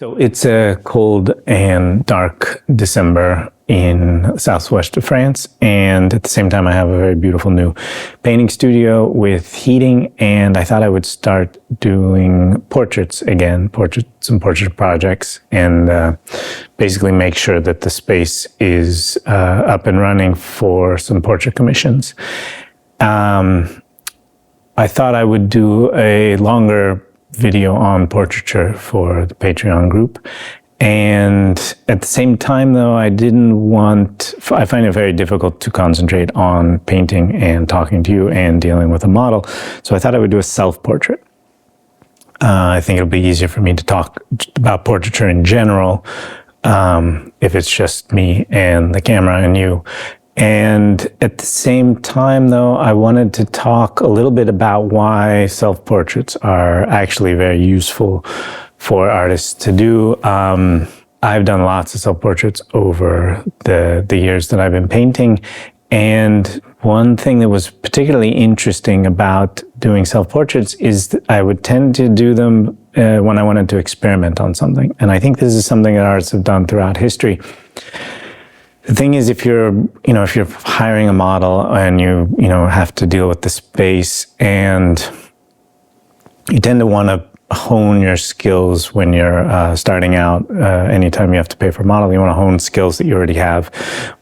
So it's a cold and dark December in southwest of France, and at the same time I have a very beautiful new painting studio with heating, and I thought I would start doing portraits again, some portrait projects, and basically make sure that the space is up and running for some portrait commissions. I thought I would do a longer video on portraiture for the Patreon group. And at the same time, though, I find it very difficult to concentrate on painting and talking to you and dealing with a model. So I thought I would do a self-portrait. I think it'll be easier for me to talk about portraiture in general if it's just me and the camera and you. And at the same time, though, I wanted to talk a little bit about why self-portraits are actually very useful for artists to do. I've done lots of self-portraits over the years that I've been painting. And one thing that was particularly interesting about doing self-portraits is that I would tend to do them when I wanted to experiment on something. And I think this is something that artists have done throughout history. The thing is, if you're hiring a model and you have to deal with the space, and you tend to want to hone your skills when you're starting out. Anytime you have to pay for a model, you want to hone skills that you already have.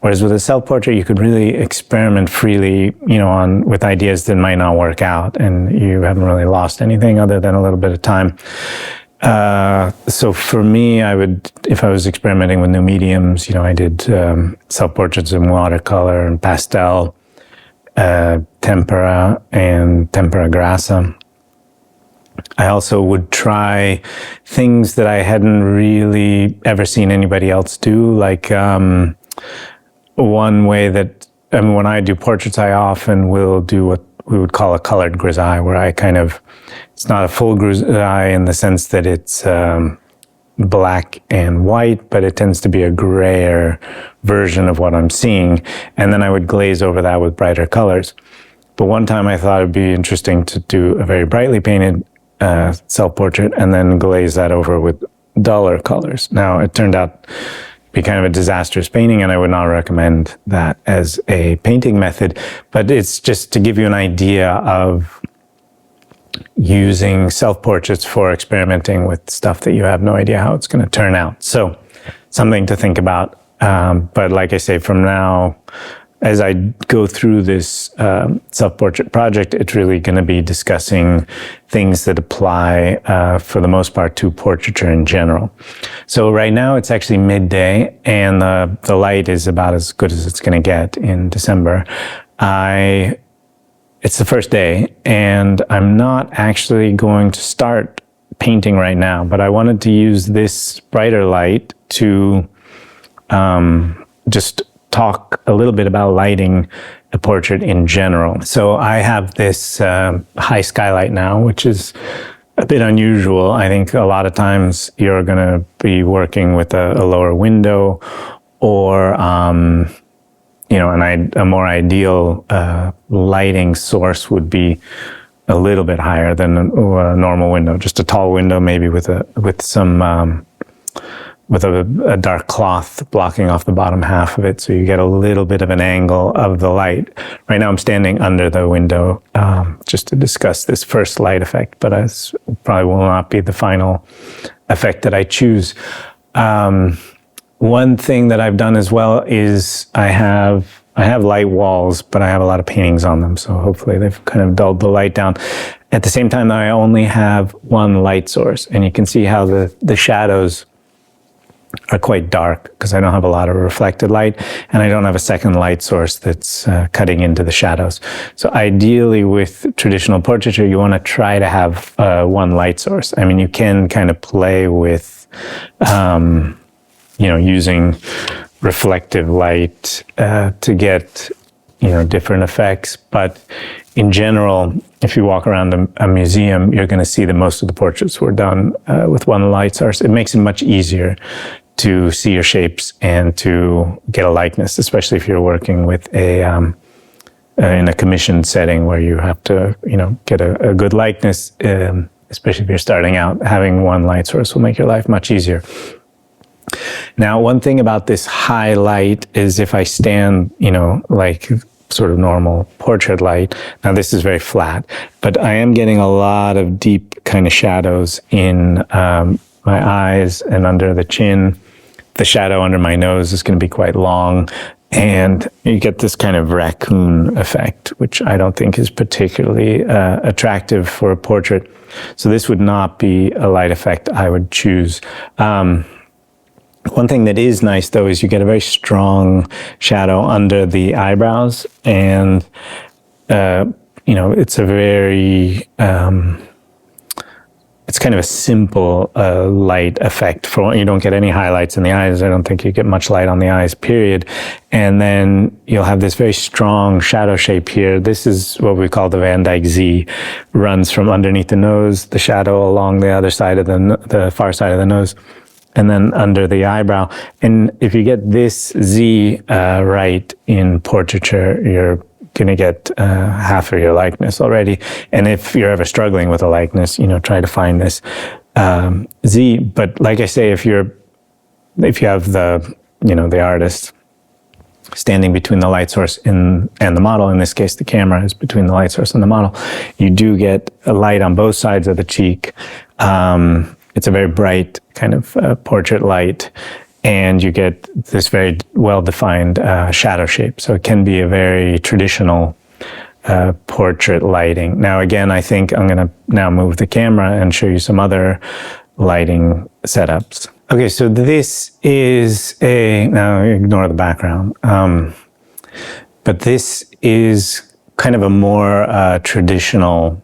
Whereas with a self-portrait, you could really experiment freely, with ideas that might not work out, and you haven't really lost anything other than a little bit of time. So for me, if I was experimenting with new mediums, I did self-portraits in watercolor and pastel, tempera and tempera grassa. I also would try things that I hadn't really ever seen anybody else do. Like one way that, when I do portraits, I often will do what we would call a colored grisaille, where it's not a full grisaille in the sense that it's black and white, but it tends to be a grayer version of what I'm seeing. And then I would glaze over that with brighter colors. But one time I thought it'd be interesting to do a very brightly painted self-portrait and then glaze that over with duller colors. Now, it turned out to be kind of a disastrous painting, and I would not recommend that as a painting method, but it's just to give you an idea of using self-portraits for experimenting with stuff that you have no idea how it's going to turn out. So something to think about. But like I say, from now, as I go through this self-portrait project, it's really going to be discussing things that apply, for the most part, to portraiture in general. So right now it's actually midday, and the light is about as good as it's going to get in December. It's the first day, and I'm not actually going to start painting right now, but I wanted to use this brighter light to just talk a little bit about lighting a portrait in general. So I have this high skylight now, which is a bit unusual. I think a lot of times you're going to be working with a lower window, or a more ideal lighting source would be a little bit higher than a normal window, just a tall window, maybe with a dark cloth blocking off the bottom half of it, so you get a little bit of an angle of the light. Right now I'm standing under the window just to discuss this first light effect, but it probably will not be the final effect that I choose. One thing that I've done as well is I have light walls, but I have a lot of paintings on them, so hopefully they've kind of dulled the light down. At the same time, I only have one light source, and you can see how the shadows are quite dark because I don't have a lot of reflected light, and I don't have a second light source that's cutting into the shadows. So ideally with traditional portraiture, you want to try to have one light source. I mean, you can kind of play with using reflective light to get different effects, but in general, if you walk around a museum, you're going to see that most of the portraits were done with one light source. It makes it much easier to see your shapes and to get a likeness, especially if you're working with in a commissioned setting where you have to, get a good likeness. especially if you're starting out. Having one light source will make your life much easier. Now, one thing about this high light is if I stand, like sort of normal portrait light, now this is very flat, but I am getting a lot of deep kind of shadows in my eyes and under the chin. The shadow under my nose is going to be quite long, and you get this kind of raccoon effect, which I don't think is particularly attractive for a portrait. So this would not be a light effect I would choose. One thing that is nice, though, is you get a very strong shadow under the eyebrows, and it's a very it's kind of a simple light effect. You don't get any highlights in the eyes. I don't think you get much light on the eyes, period. And then you'll have this very strong shadow shape here. This is what we call the Van Dyke Z. Runs from underneath the nose, the shadow along the other side of the far side of the nose, and then under the eyebrow. And if you get this Z right in portraiture, you're going to get half of your likeness already. And if you're ever struggling with a likeness, try to find this Z. But like I say, if you have the artist standing between the light source and the model, in this case the camera is between the light source and the model, you do get a light on both sides of the cheek. It's a very bright kind of portrait light, and you get this very well-defined shadow shape. So it can be a very traditional portrait lighting. Now, again, I think I'm going to now move the camera and show you some other lighting setups. Okay, so this is now ignore the background, but this is kind of a more traditional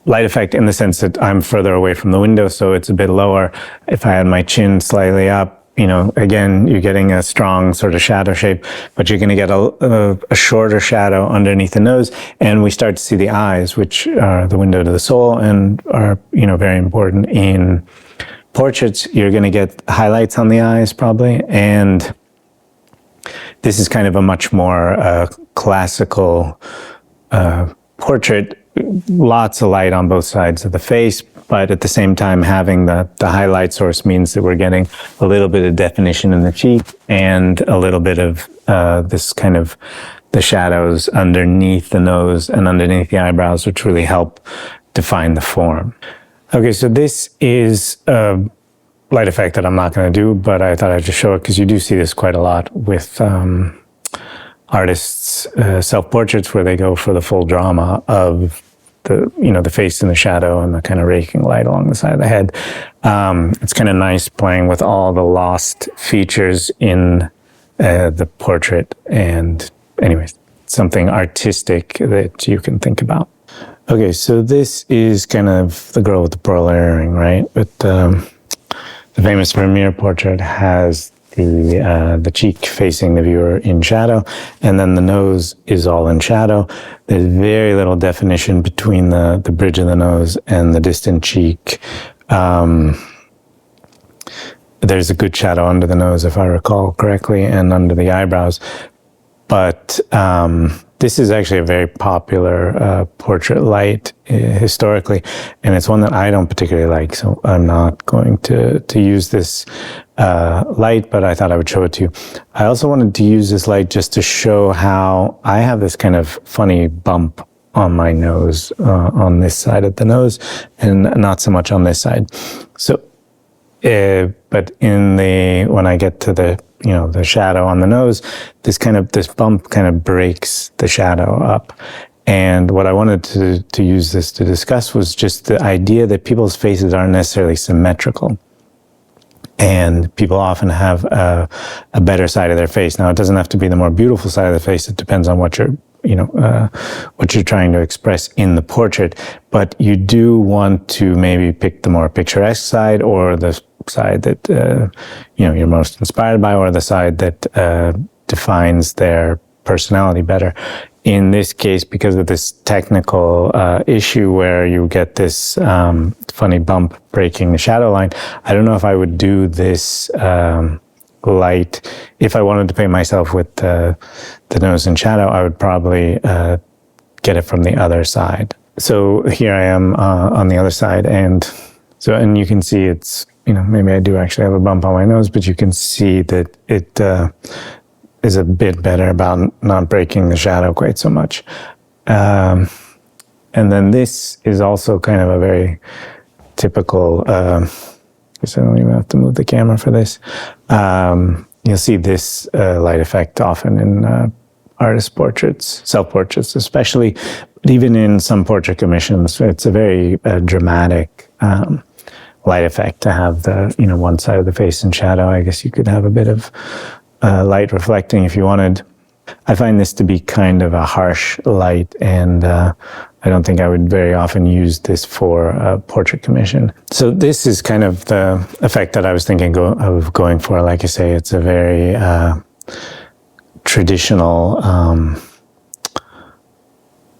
light effect in the sense that I'm further away from the window, so it's a bit lower. If I had my chin slightly up, again, you're getting a strong sort of shadow shape, but you're going to get a shorter shadow underneath the nose, and we start to see the eyes, which are the window to the soul and are, very important in portraits. You're going to get highlights on the eyes probably, and this is kind of a much more classical portrait. Lots of light on both sides of the face, but at the same time having the highlight source means that we're getting a little bit of definition in the cheek and a little bit of this kind of the shadows underneath the nose and underneath the eyebrows, which really help define the form. Okay, so this is a light effect that I'm not going to do, but I thought I'd just show it because you do see this quite a lot with artists' self-portraits, where they go for the full drama of the face in the shadow and the kind of raking light along the side of the head. It's kind of nice playing with all the lost features in the portrait. And anyways, something artistic that you can think about. Okay, so this is kind of the girl with the pearl earring, right? But the famous Vermeer portrait has the cheek facing the viewer in shadow, and then the nose is all in shadow. There's very little definition between the bridge of the nose and the distant cheek. There's a good shadow under the nose, if I recall correctly, and under the eyebrows. But this is actually a very popular portrait light historically, and it's one that I don't particularly like, so I'm not going to use this light, but I thought I would show it to you. I also wanted to use this light just to show how I have this kind of funny bump on my nose, on this side of the nose, and not so much on this side. So, but when I get to the shadow on the nose, this bump kind of breaks the shadow up. And what I wanted to use this to discuss was just the idea that people's faces aren't necessarily symmetrical. And people often have a better side of their face. Now, it doesn't have to be the more beautiful side of the face. It depends on what you're trying to express in the portrait. But you do want to maybe pick the more picturesque side, or the side that you're most inspired by, or the side that defines their personality better. In this case, because of this technical issue where you get this funny bump breaking the shadow line, I don't know if I would do this light. If I wanted to paint myself with the nose in shadow, I would probably get it from the other side. So here I am on the other side, and you can see it's, maybe I do actually have a bump on my nose, but you can see that it is a bit better about not breaking the shadow quite so much. And then this is also kind of a very typical, I guess I don't even have to move the camera for this. You'll see this light effect often in artist portraits, self-portraits especially, but even in some portrait commissions. It's a very dramatic light effect to have the, one side of the face in shadow. I guess you could have a bit of light reflecting if you wanted. I find this to be kind of a harsh light, and I don't think I would very often use this for a portrait commission. So this is kind of the effect that I was thinking of going for. Like I say, it's a very traditional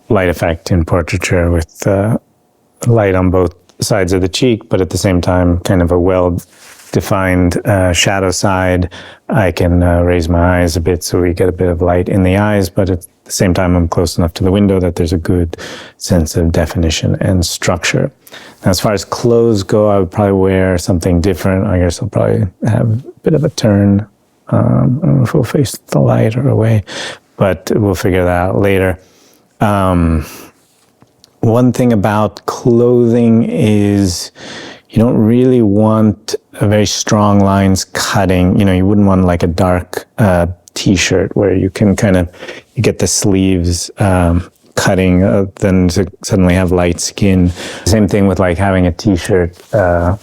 light effect in portraiture, with light on both sides of the cheek, but at the same time kind of a well-defined shadow side. I can raise my eyes a bit so we get a bit of light in the eyes, but at the same time I'm close enough to the window that there's a good sense of definition and structure. Now, as far as clothes go, I would probably wear something different. I guess I'll probably have a bit of a turn. I don't know if we'll face the light or away, but we'll figure that out later. One thing about clothing is you don't really want a very strong lines cutting. You wouldn't want like a dark t-shirt where you can you get the sleeves cutting, then to suddenly have light skin. Same thing with like having a t-shirt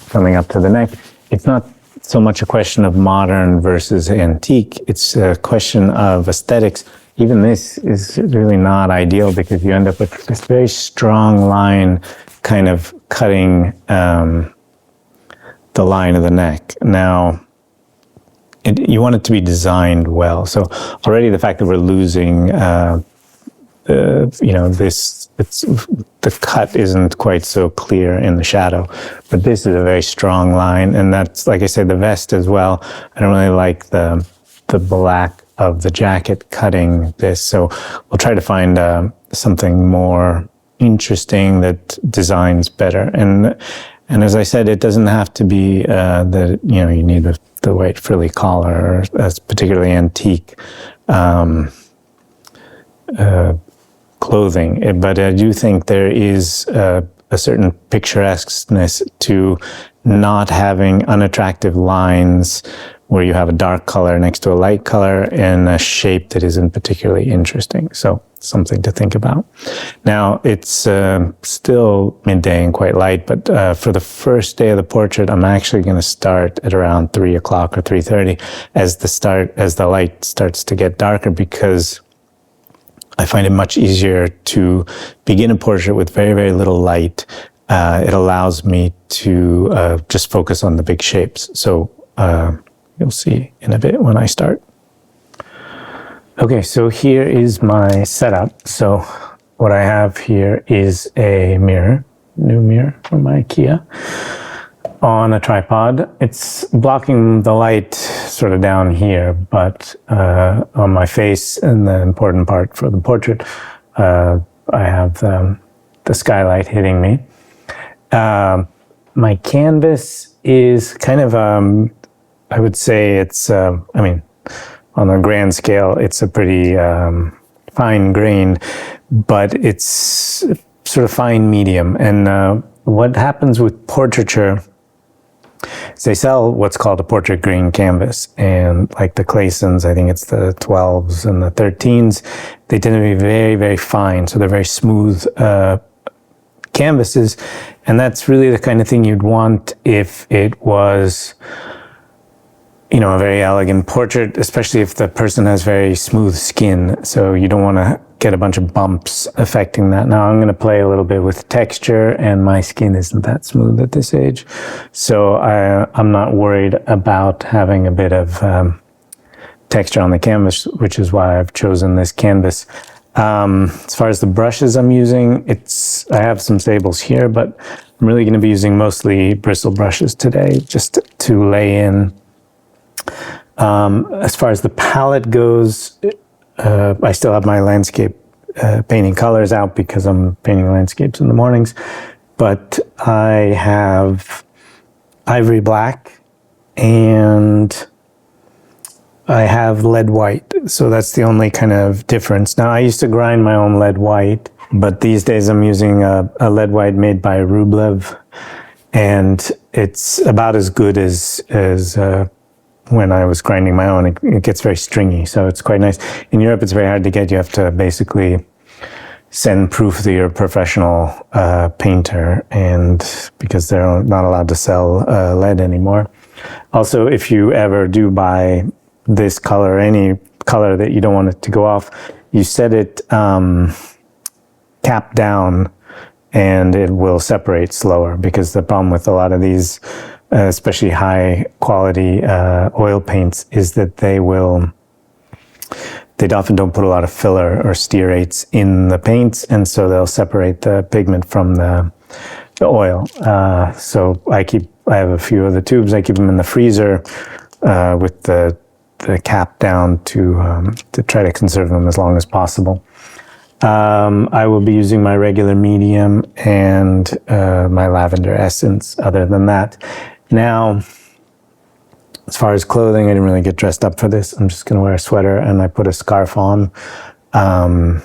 coming up to the neck. It's not so much a question of modern versus antique. It's a question of aesthetics. Even this is really not ideal because you end up with this very strong line kind of cutting the line of the neck. Now, you want it to be designed well. So already the fact that we're losing, the cut isn't quite so clear in the shadow, but this is a very strong line. And that's, like I said, the vest as well. I don't really like the black of the jacket cutting this. So we'll try to find something more interesting that designs better. And as I said, it doesn't have to be that you need the white frilly collar or a particularly antique clothing. But I do think there is a certain picturesqueness to not having unattractive lines where you have a dark color next to a light color in a shape that isn't particularly interesting. So something to think about. Now, it's still midday and quite light, but for the first day of the portrait, I'm actually going to start at around 3 o'clock or 3:30 as the light starts to get darker, because I find it much easier to begin a portrait with very, very little light. It allows me to just focus on the big shapes. So you'll see in a bit when I start. Okay, so here is my setup. So what I have here is a mirror, new mirror from IKEA, on a tripod. It's blocking the light sort of down here, but on my face, and the important part for the portrait, I have the skylight hitting me. My canvas is kind of, I would say it's, on a grand scale, it's a pretty fine grain, but it's sort of fine medium. And what happens with portraiture is they sell what's called a portrait grain canvas. And like the Claessons, I think it's the 12s and the 13s, they tend to be very, very fine. So they're very smooth canvases. And that's really the kind of thing you'd want if it was, a very elegant portrait, especially if the person has very smooth skin. So you don't want to get a bunch of bumps affecting that. Now I'm going to play a little bit with texture, and my skin isn't that smooth at this age. So I'm not worried about having a bit of texture on the canvas, which is why I've chosen this canvas. As far as the brushes I'm using, I have some Sables here, but I'm really going to be using mostly bristle brushes today, just to lay in. As far as the palette goes, I still have my landscape painting colors out because I'm painting landscapes in the mornings. But I have ivory black and I have lead white. So that's the only kind of difference. Now, I used to grind my own lead white, but these days I'm using a lead white made by Rublev, and it's about as good as when I was grinding my own. It gets very stringy, so it's quite nice. In Europe, it's very hard to get. You have to basically send proof to your professional painter, and because they're not allowed to sell lead anymore. Also, if you ever do buy this color, any color that you don't want it to go off, you set it cap down and it will separate slower, because the problem with a lot of these, especially high quality oil paints, is that they often don't put a lot of filler or stearates in the paints, and so they'll separate the pigment from the oil. So I have a few of the tubes. I keep them in the freezer with the cap down to try to conserve them as long as possible. I will be using my regular medium and my lavender essence. Other than that, now, as far as clothing, I didn't really get dressed up for this. I'm just going to wear a sweater, and I put a scarf on to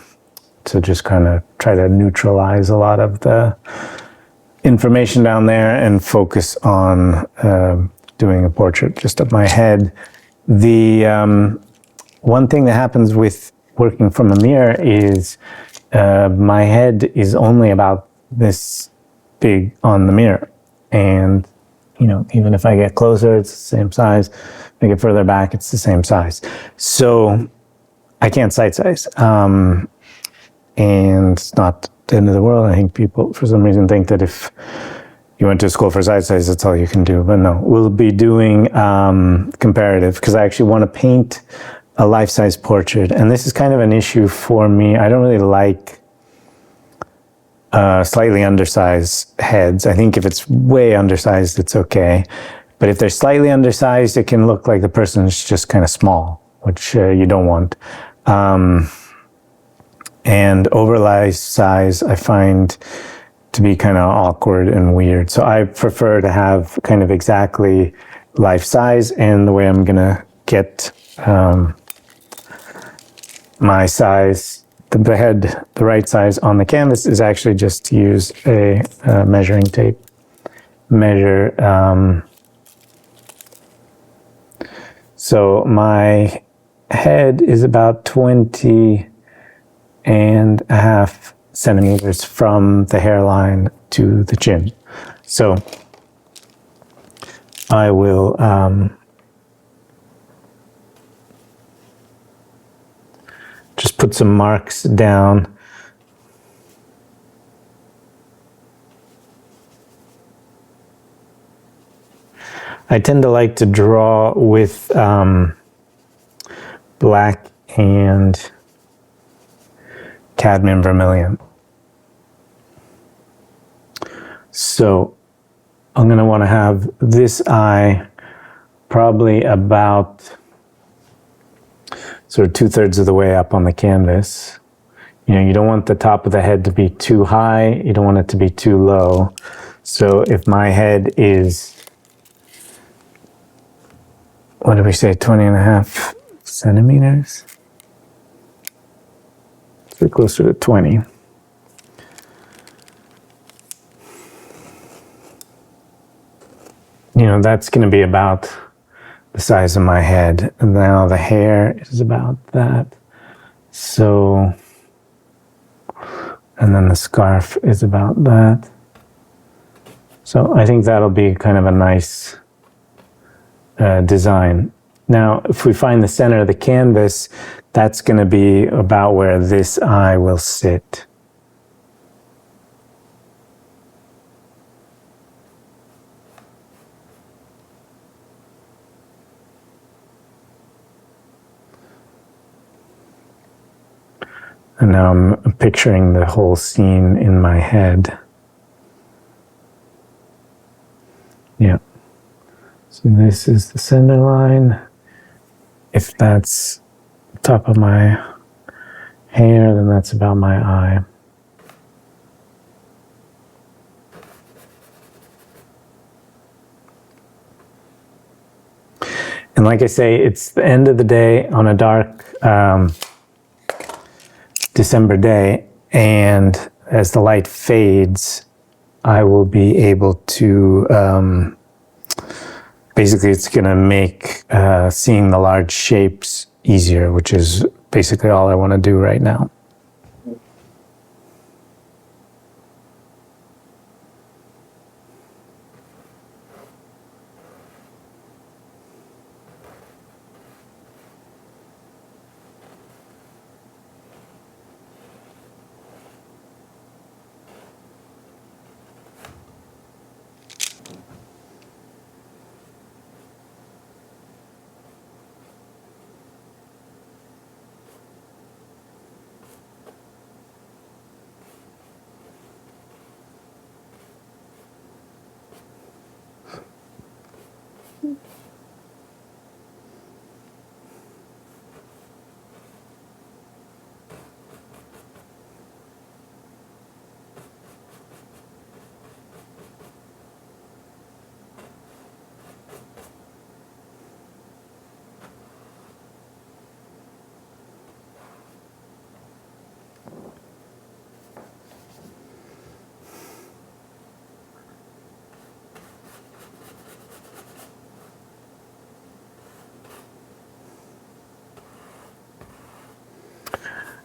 just kind of try to neutralize a lot of the information down there and focus on doing a portrait just of my head. The one thing that happens with working from a mirror is my head is only about this big on the mirror, and even if I get closer, it's the same size. If I get further back, it's the same size. So I can't sight size. And it's not the end of the world. I think people, for some reason, think that if you went to school for sight size, that's all you can do. But no, we'll be doing comparative, because I actually want to paint a life-size portrait. And this is kind of an issue for me. I don't really like slightly undersized heads. I think if it's way undersized, it's okay. But if they're slightly undersized, it can look like the person is just kind of small, which you don't want. And over size, I find to be kind of awkward and weird. So I prefer to have kind of exactly life size, and the way I'm gonna get my size, the head, the right size on the canvas, is actually just to use a measuring tape. Measure. So my head is about 20.5 centimeters from the hairline to the chin. So I will just put some marks down. I tend to like to draw with black and cadmium vermilion. So I'm going to want to have this eye probably about sort of 2/3 of the way up on the canvas. You don't want the top of the head to be too high. You don't want it to be too low. So if my head is, what did we say, 20.5 centimeters? So closer to 20. That's going to be about the size of my head. And now the hair is about that. So, and then the scarf is about that. So I think that'll be kind of a nice design. Now, if we find the center of the canvas, that's going to be about where this eye will sit. And now I'm picturing the whole scene in my head. Yeah. So this is the center line. If that's top of my hair, then that's about my eye. And like I say, it's the end of the day on a dark December day, and as the light fades, I will be able to, basically it's going to make seeing the large shapes easier, which is basically all I want to do right now.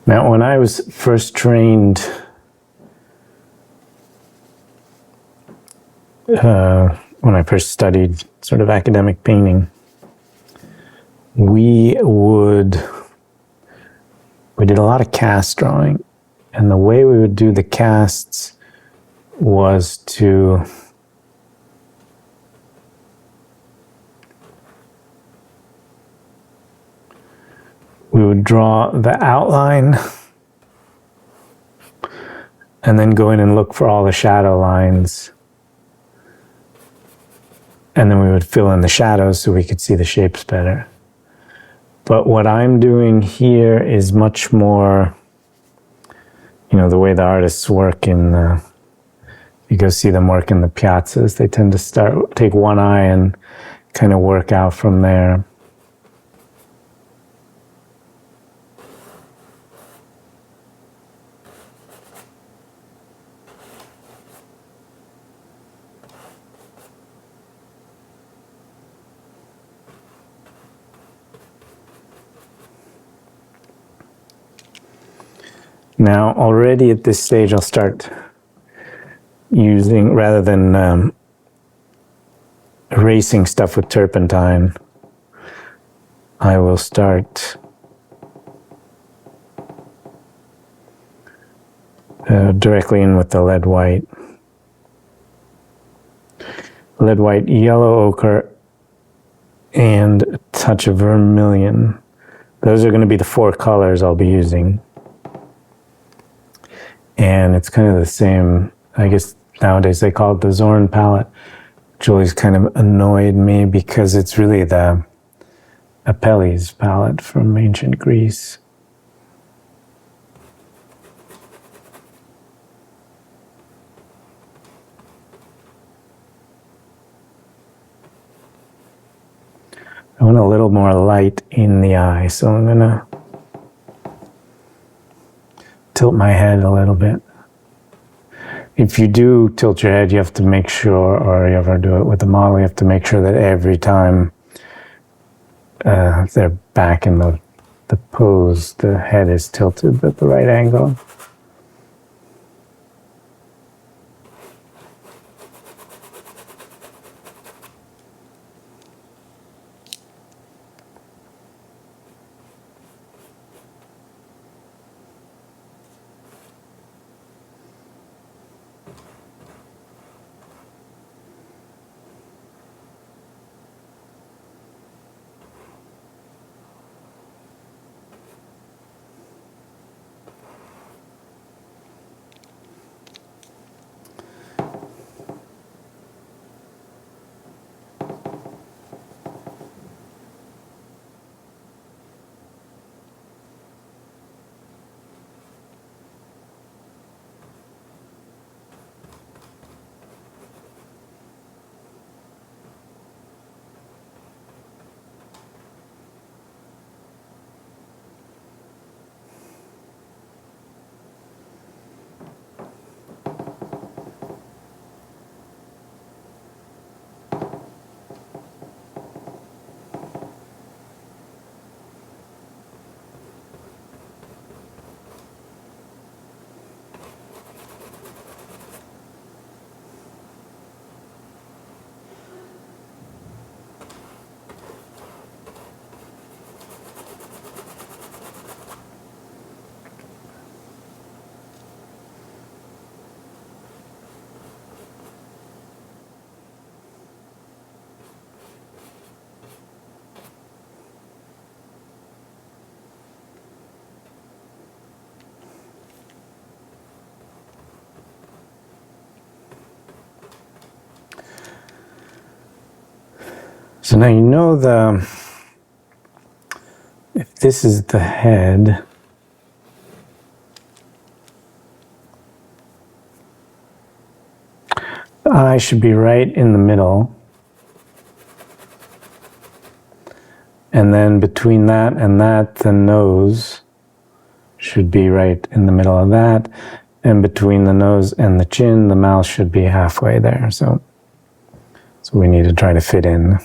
Now, when I was first trained, when I first studied sort of academic painting, we did a lot of cast drawing. And the way we would do the casts was we would draw the outline and then go in and look for all the shadow lines. And then we would fill in the shadows so we could see the shapes better. But what I'm doing here is much more, the way the artists work you go see them work in the piazzas. They tend to take one eye and kind of work out from there. Now, already at this stage, I'll start using, rather than erasing stuff with turpentine, I will start directly in with the lead white. Lead white, yellow ochre, and a touch of vermilion. Those are going to be the 4 colors I'll be using. And it's kind of the same, I guess nowadays they call it the Zorn palette, which always kind of annoyed me because it's really the Apelles palette from ancient Greece. I want a little more light in the eye, so I'm going to tilt my head a little bit. If you do tilt your head, you have to make sure, or you ever do it with the model, you have to make sure that every time they're back in the pose, the head is tilted at the right angle. So now you know if this is the head, the eye should be right in the middle. And then between that and that, the nose should be right in the middle of that. And between the nose and the chin, the mouth should be halfway there. So we need to try to fit in.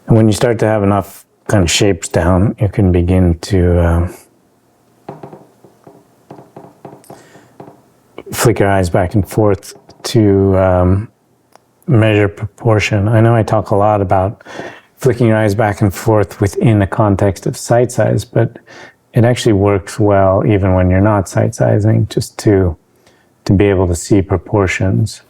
And when you start to have enough kind of shapes down, you can begin to flick your eyes back and forth to measure proportion. I know I talk a lot about flicking your eyes back and forth within a context of sight size, but it actually works well even when you're not sight sizing, just to be able to see proportions.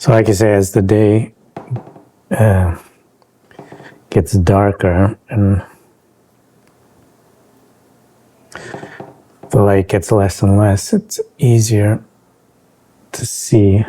So like I say, as the day gets darker and the light gets less and less, it's easier to see.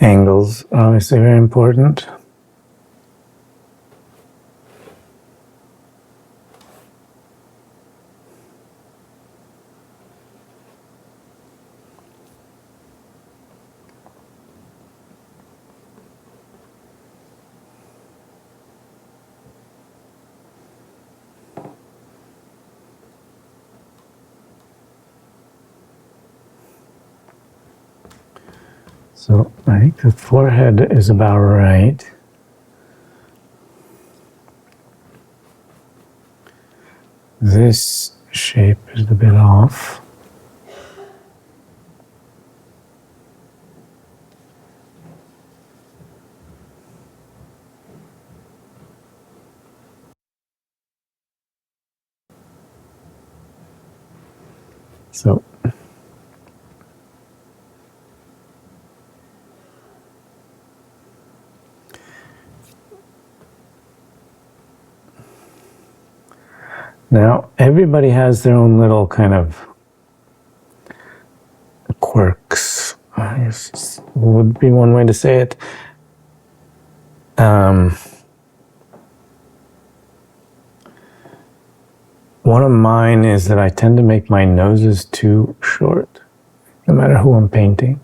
Angles are obviously very important. So I think the forehead is about right. This shape is a bit off. So now everybody has their own little kind of quirks, I guess would be one way to say it. One of mine is that I tend to make my noses too short, no matter who I'm painting.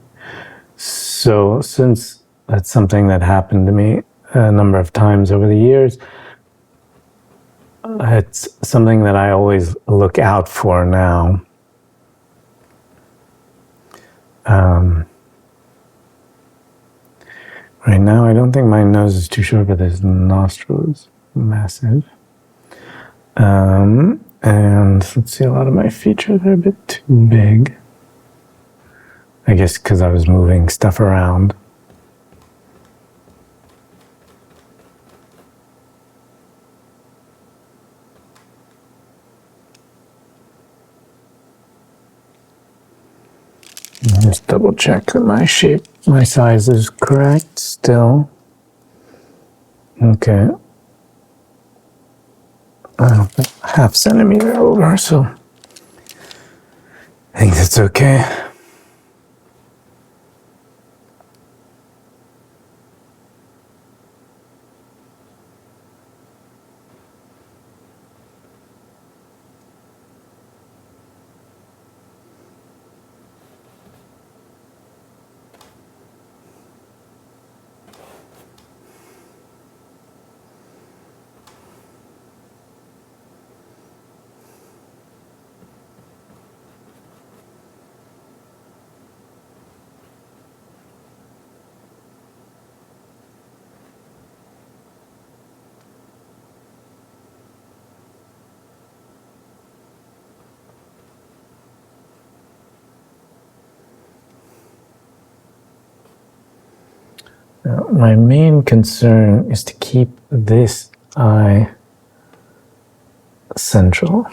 So since that's something that happened to me a number of times over the years, it's something that I always look out for now. Right now, I don't think my nose is too short, but this nostril is massive. And let's see, a lot of my features are a bit too big. I guess because I was moving stuff around. Just double check that my size is correct still. Okay. Half centimeter over, so I think that's okay. Now, my main concern is to keep this eye central.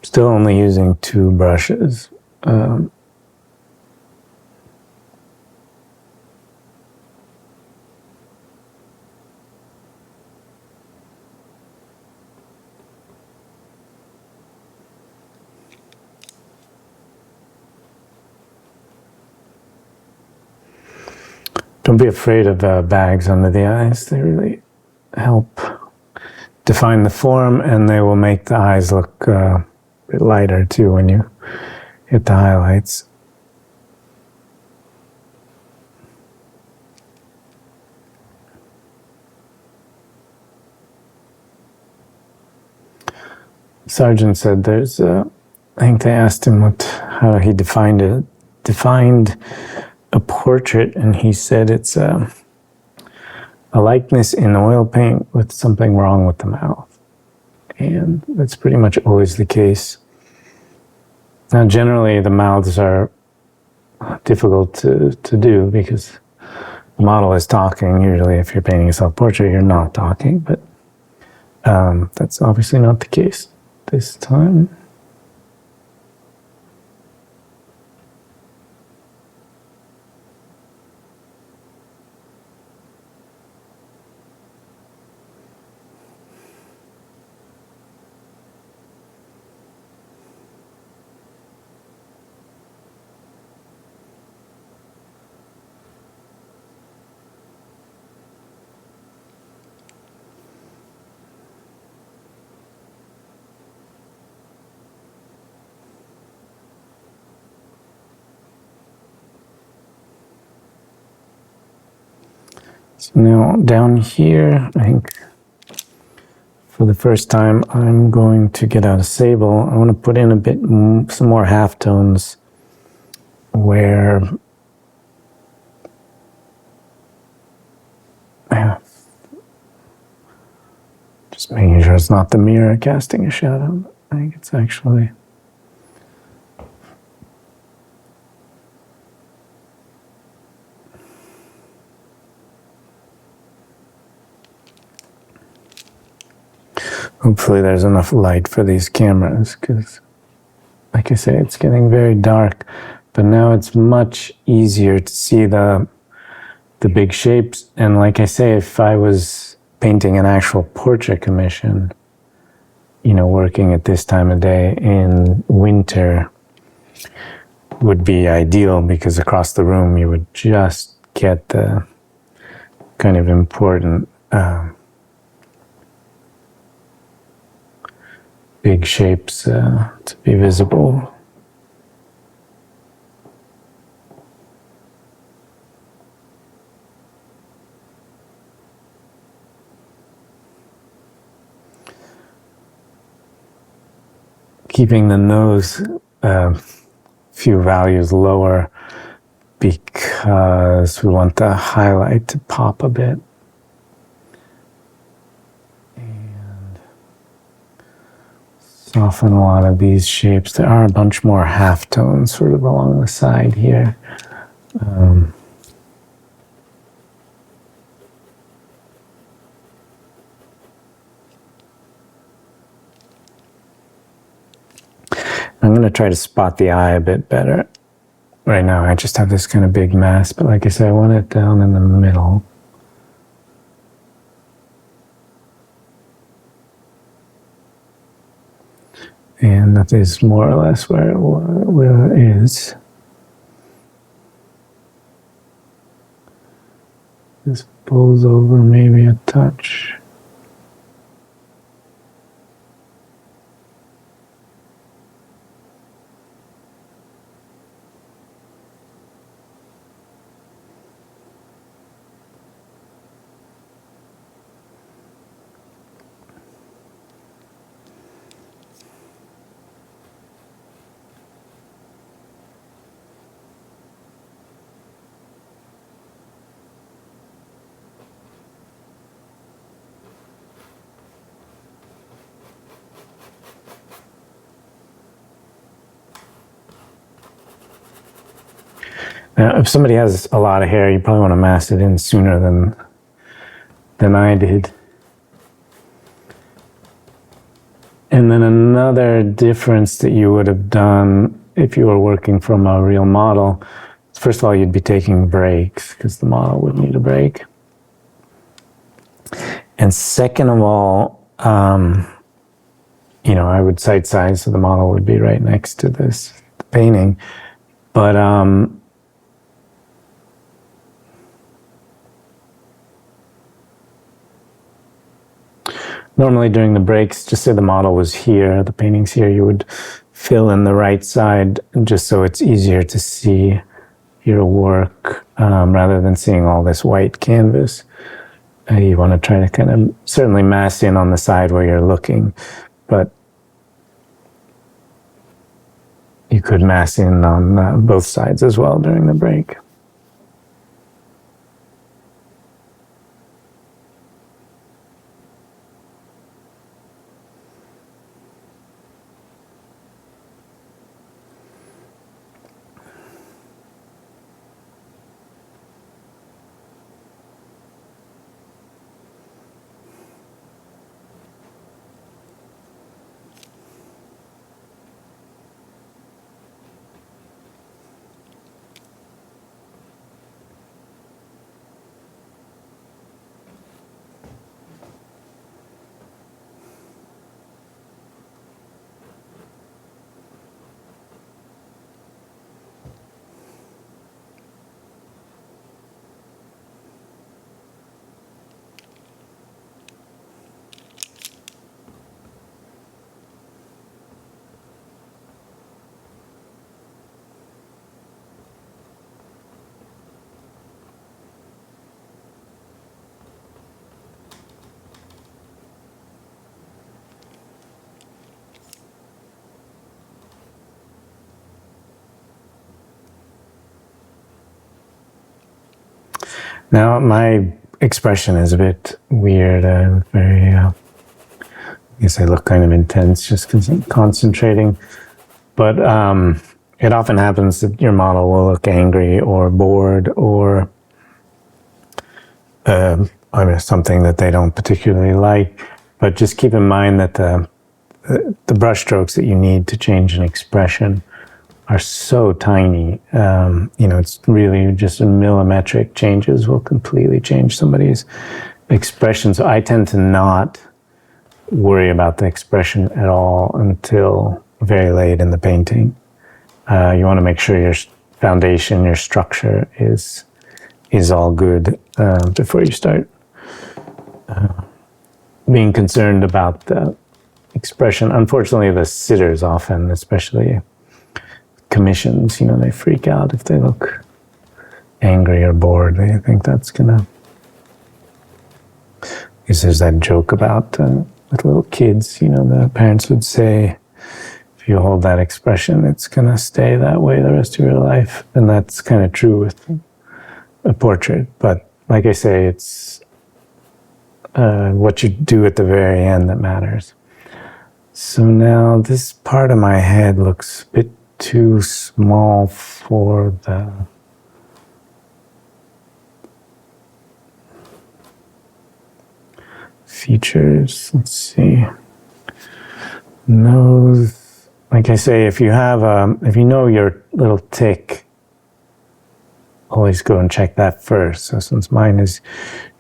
Still only using 2 brushes. Don't be afraid of bags under the eyes. They really help define the form, and they will make the eyes look a bit lighter too when you hit the highlights. Sargent said there's I think they asked him how he defined a portrait, and he said it's a likeness in oil paint with something wrong with the mouth. And that's pretty much always the case. Now, generally, the mouths are difficult to do because the model is talking. Usually, if you're painting a self-portrait, you're not talking, but that's obviously not the case this time. So now down here, I think for the first time, I'm going to get out a sable. I want to put in a bit, some more halftones where just making sure it's not the mirror casting a shadow. I think it's actually hopefully there's enough light for these cameras, because like I say, it's getting very dark, but now it's much easier to see the big shapes. And like I say, if I was painting an actual portrait commission, you know, working at this time of day in winter, would be ideal, because across the room you would just get the kind of important big shapes to be visible. Keeping the nose few values lower because we want the highlight to pop a bit. And soften a lot of these shapes. There are a bunch more halftones sort of along the side here. I'm going to try to spot the eye a bit better. Right now I just have this kind of big mass, but like I said, I want it down in the middle. And that is more or less where it is. This pulls over maybe a touch. Now, if somebody has a lot of hair, you probably want to mask it in sooner than I did. And then another difference that you would have done if you were working from a real model, first of all, you'd be taking breaks because the model would need a break. And second of all, you know, I would sight size so the model would be right next to this painting. But normally during the breaks, just say the model was here, the painting's here, you would fill in the right side just so it's easier to see your work rather than seeing all this white canvas. You want to try to kind of certainly mass in on the side where you're looking, but you could mass in on both sides as well during the break. Now, my expression is a bit weird. I'm very, I guess I look kind of intense just because I'm concentrating. But it often happens that your model will look angry or bored or I mean, something that they don't particularly like. But just keep in mind that the brush strokes that you need to change an expression are so tiny. You know, it's really just a millimetric changes will completely change somebody's expression. So I tend to not worry about the expression at all until very late in the painting. You want to make sure your foundation, your structure is all good before you start being concerned about the expression. Unfortunately, the sitters often, especially commissions, they freak out if they look angry or bored. They think that's gonna. Because there's that joke about with little kids, the parents would say, if you hold that expression, it's gonna stay that way the rest of your life. And that's kind of true with a portrait. But like I say, it's what you do at the very end that matters. So now this part of my head looks a bit too small for the features. Let's see. Nose. Like I say, if you know your little tick, always go and check that first. So since mine is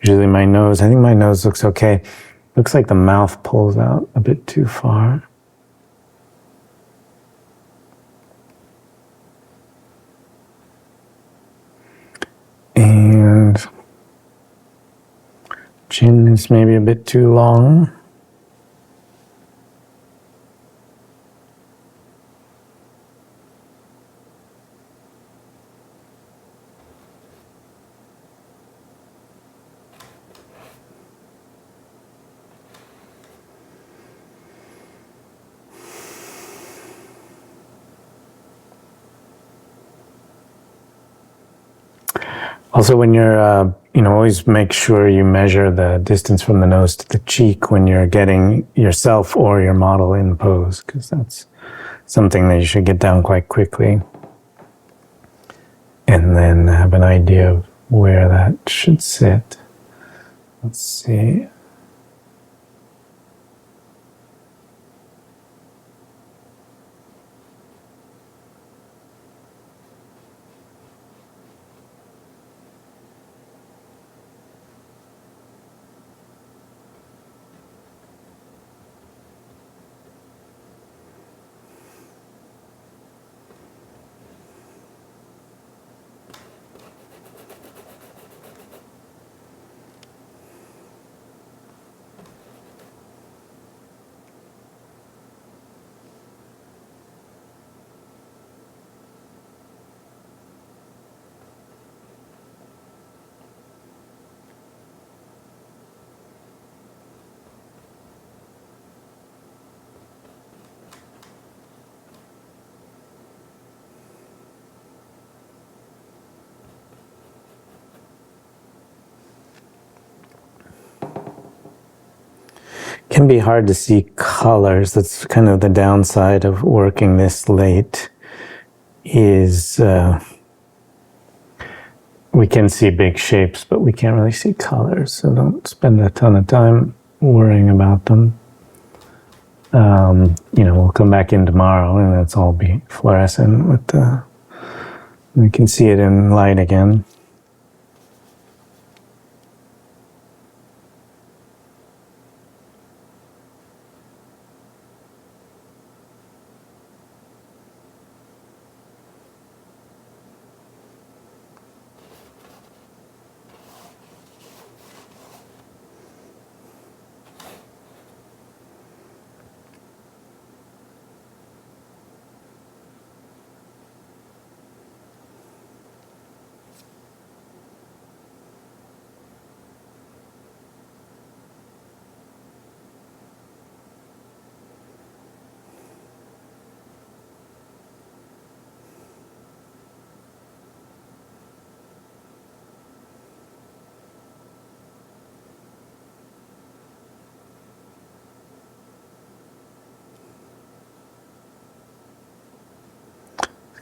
usually my nose, I think my nose looks okay. Looks like the mouth pulls out a bit too far. And chin is maybe a bit too long. Also, when you're, always make sure you measure the distance from the nose to the cheek when you're getting yourself or your model in pose, because that's something that you should get down quite quickly. And then have an idea of where that should sit. Let's see. Can be hard to see colors. That's kind of the downside of working this late, is we can see big shapes, but we can't really see colors. So don't spend a ton of time worrying about them. We'll come back in tomorrow and it's all be fluorescent with we can see it in light again.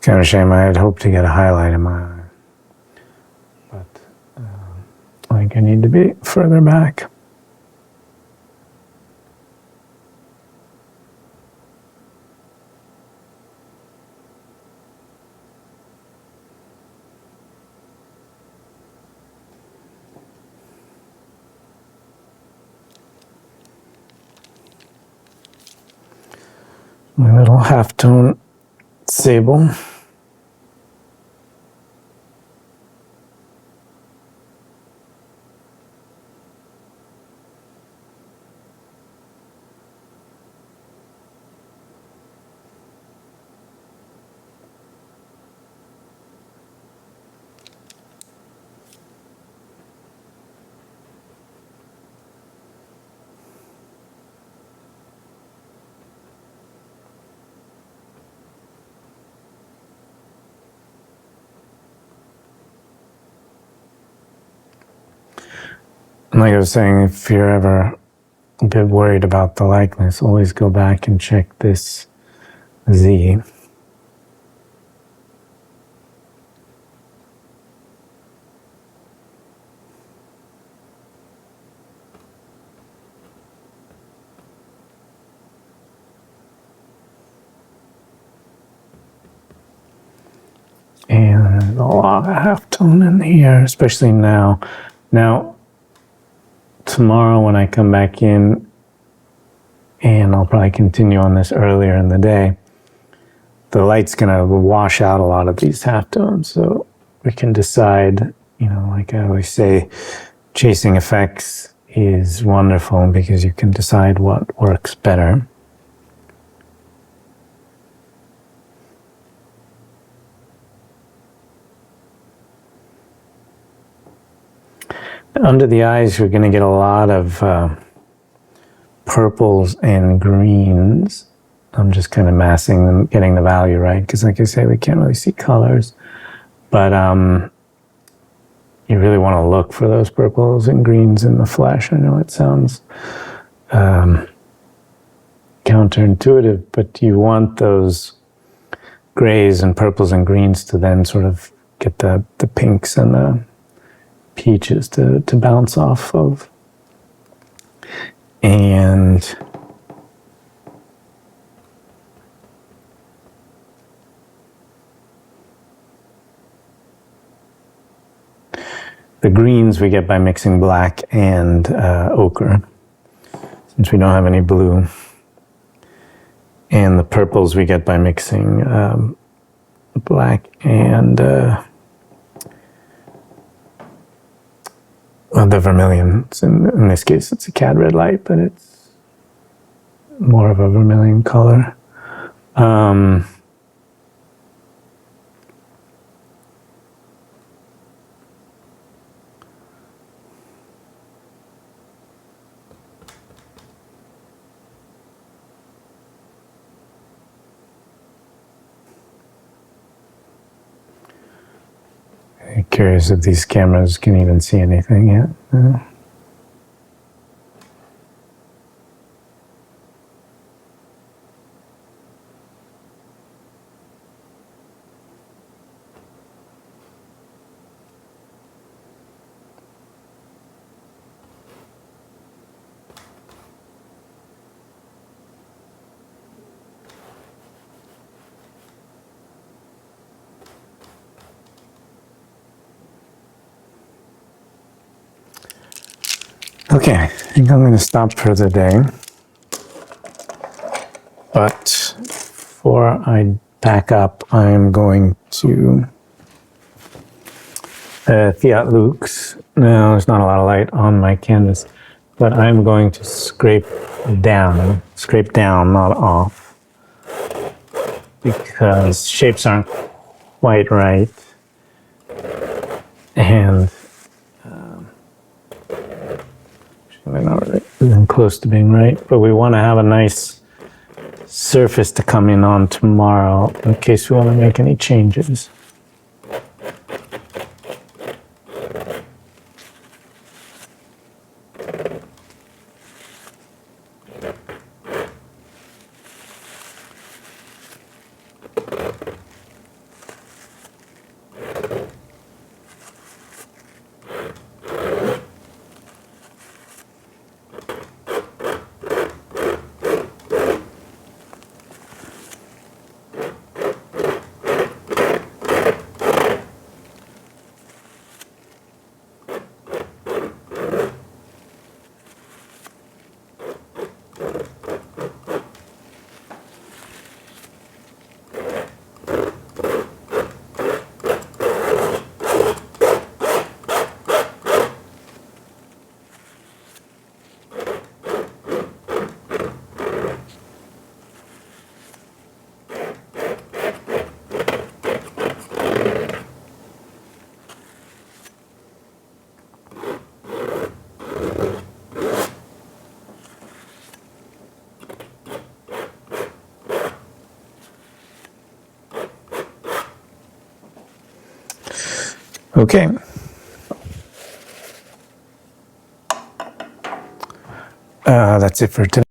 Kind of a shame. I had hoped to get a highlight in my eye, but I think I need to be further back. My little halftone sable. like I was saying, if you're ever a bit worried about the likeness, always go back and check this Z. And there's a lot of halftone in here, especially now. Now, tomorrow when I come back in, and I'll probably continue on this earlier in the day, the light's gonna wash out a lot of these halftones. So we can decide, you know, like I always say, chasing effects is wonderful because you can decide what works better. Under the eyes, you're going to get a lot of purples and greens. I'm just kind of massing them, getting the value right, because like I say, we can't really see colors. But you really want to look for those purples and greens in the flesh. I know it sounds counterintuitive, but you want those grays and purples and greens to then sort of get the pinks and the peaches to bounce off of. And the greens we get by mixing black and ochre, since we don't have any blue. And the purples we get by mixing black and the vermilion. In this case, it's a cad red light, but it's more of a vermilion color. I'm curious if these cameras can even see anything yet. Okay, I think I'm going to stop for the day. But before I pack up, I'm going to Fiat Lux. Now, there's not a lot of light on my canvas, but I'm going to scrape down, not off, because shapes aren't quite right. And they're not really even close to being right, but we want to have a nice surface to come in on tomorrow in case we want to make any changes. Okay. That's it for today.